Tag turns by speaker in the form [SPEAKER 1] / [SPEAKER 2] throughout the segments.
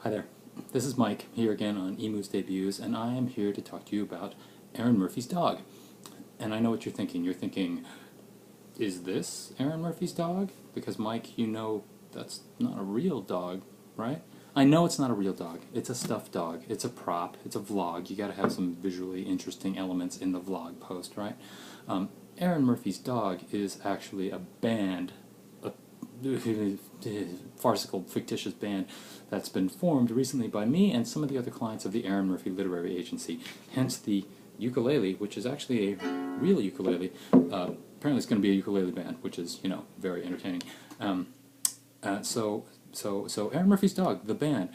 [SPEAKER 1] Hi there, this is Mike here again on eMove's Debuts, and I am here to talk to you about Erin Murphy's dog. And I know what you're thinking. You're thinking, is this Erin Murphy's dog? Because Mike, you know that's not a real dog, right? I know it's not a real dog. It's a stuffed dog. It's a prop. It's a vlog. You gotta have some visually interesting elements in the vlog post, right? Erin Murphy's dog is actually a band, a farcical, fictitious band that's been formed recently by me and some of the other clients of the Erin Murphy Literary Agency. Hence the ukulele, which is actually a real ukulele. Apparently it's going to be a ukulele band, which is, very entertaining. So Erin Murphy's Dog, the band.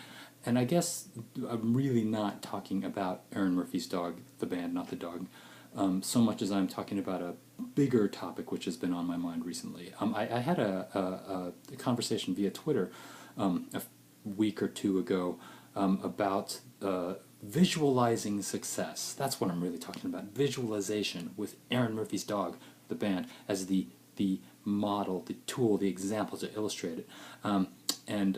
[SPEAKER 1] And I guess I'm really not talking about Erin Murphy's Dog, the band, not the dog, so much as I'm talking about a bigger topic which has been on my mind recently. I had a conversation via Twitter a week or two ago about visualizing success. That's what I'm really talking about. Visualization with Erin Murphy's Dog, the band, as the model, the tool, the example to illustrate it. And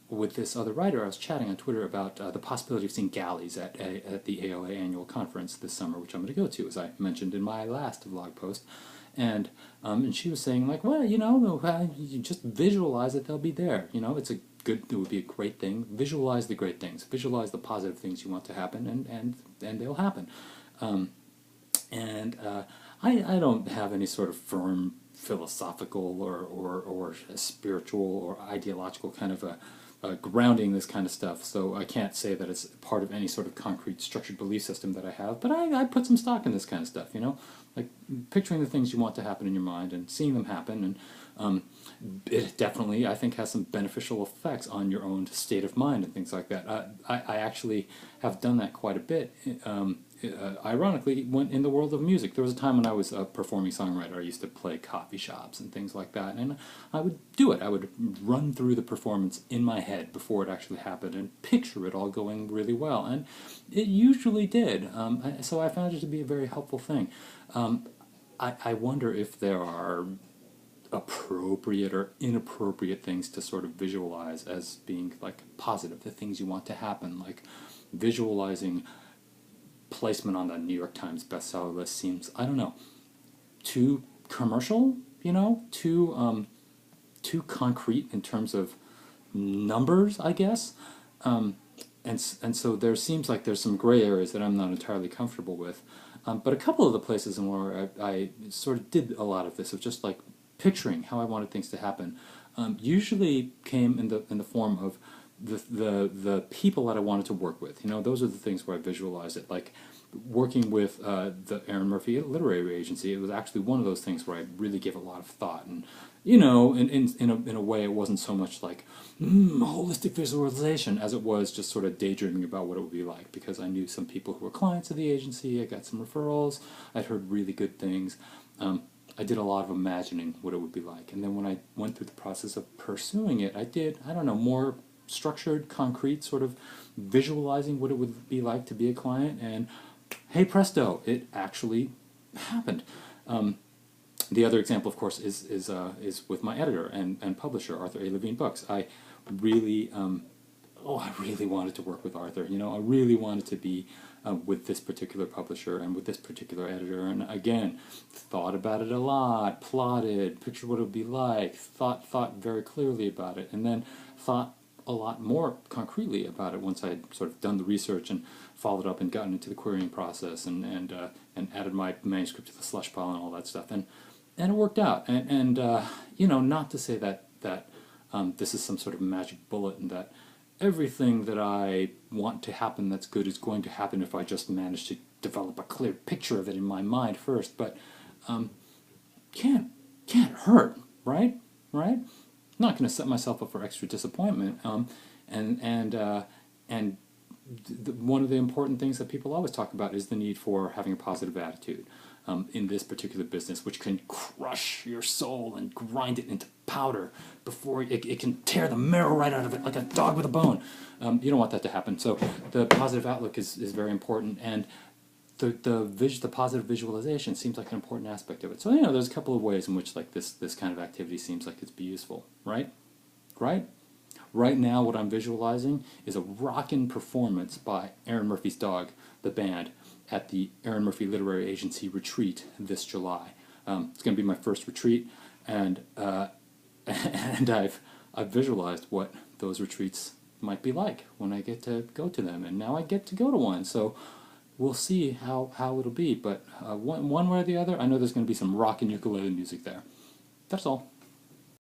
[SPEAKER 1] with this other writer, I was chatting on Twitter about the possibility of seeing galleys at the ALA annual conference this summer, which I'm going to go to, as I mentioned in my last vlog post. And she was saying, like, well, you just visualize that they'll be there. It would be a great thing. Visualize the great things. Visualize the positive things you want to happen, and they'll happen. I don't have any sort of firm philosophical or spiritual or ideological kind of a grounding this kind of stuff, so I can't say that it's part of any sort of concrete structured belief system that I have, but I put some stock in this kind of stuff, like picturing the things you want to happen in your mind and seeing them happen, and it definitely, I think, has some beneficial effects on your own state of mind and things like that. I actually have done that quite a bit. Ironically, when in the world of music, there was a time when I was a performing songwriter. I used to play coffee shops and things like that, and I would do it. I would run through the performance in my head before it actually happened and picture it all going really well, and it usually did. So I found it to be a very helpful thing. I wonder if there are appropriate or inappropriate things to sort of visualize as being like positive, the things you want to happen, like visualizing placement on the New York Times bestseller list seems, I don't know, too commercial, too concrete in terms of numbers, I guess. And so there seems like there's some gray areas that I'm not entirely comfortable with. But a couple of the places in where I sort of did a lot of this, of just like picturing how I wanted things to happen, usually came in the form of the people that I wanted to work with. Those are the things where I visualized it. Like working with the Erin Murphy Literary Agency, it was actually one of those things where I really gave a lot of thought, and in a way, it wasn't so much like holistic visualization as it was just sort of daydreaming about what it would be like, because I knew some people who were clients of the agency. I got some referrals. I'd heard really good things. I did a lot of imagining what it would be like, and then when I went through the process of pursuing it, I did, I don't know, more structured, concrete, sort of visualizing what it would be like to be a client, and hey presto, it actually happened. The other example, of course, is with my editor and publisher, Arthur A. Levine Books. I really wanted to work with Arthur. I really wanted to be with this particular publisher and with this particular editor, and again, thought about it a lot, plotted, pictured what it would be like, thought very clearly about it, and then thought a lot more concretely about it once I had sort of done the research and followed up and gotten into the querying process and added my manuscript to the slush pile and all that stuff, and it worked out. And not to say that this is some sort of magic bullet and that everything that I want to happen that's good is going to happen if I just manage to develop a clear picture of it in my mind first, but can't hurt, right? I'm not going to set myself up for extra disappointment. One of the important things that people always talk about is the need for having a positive attitude in this particular business, which can crush your soul and grind it into powder before it can tear the marrow right out of it like a dog with a bone. You don't want that to happen. So the positive outlook is very important, and the positive visualization seems like an important aspect of it. So there's a couple of ways in which like this kind of activity seems like it's be useful, right? Right now, what I'm visualizing is a rockin' performance by Erin Murphy's Dog, the band, at the Erin Murphy Literary Agency retreat this July. It's going to be my first retreat, and and I've visualized what those retreats might be like when I get to go to them, and now I get to go to one. So we'll see how it'll be, but one way or the other, I know there's going to be some rock and ukulele music there. That's all.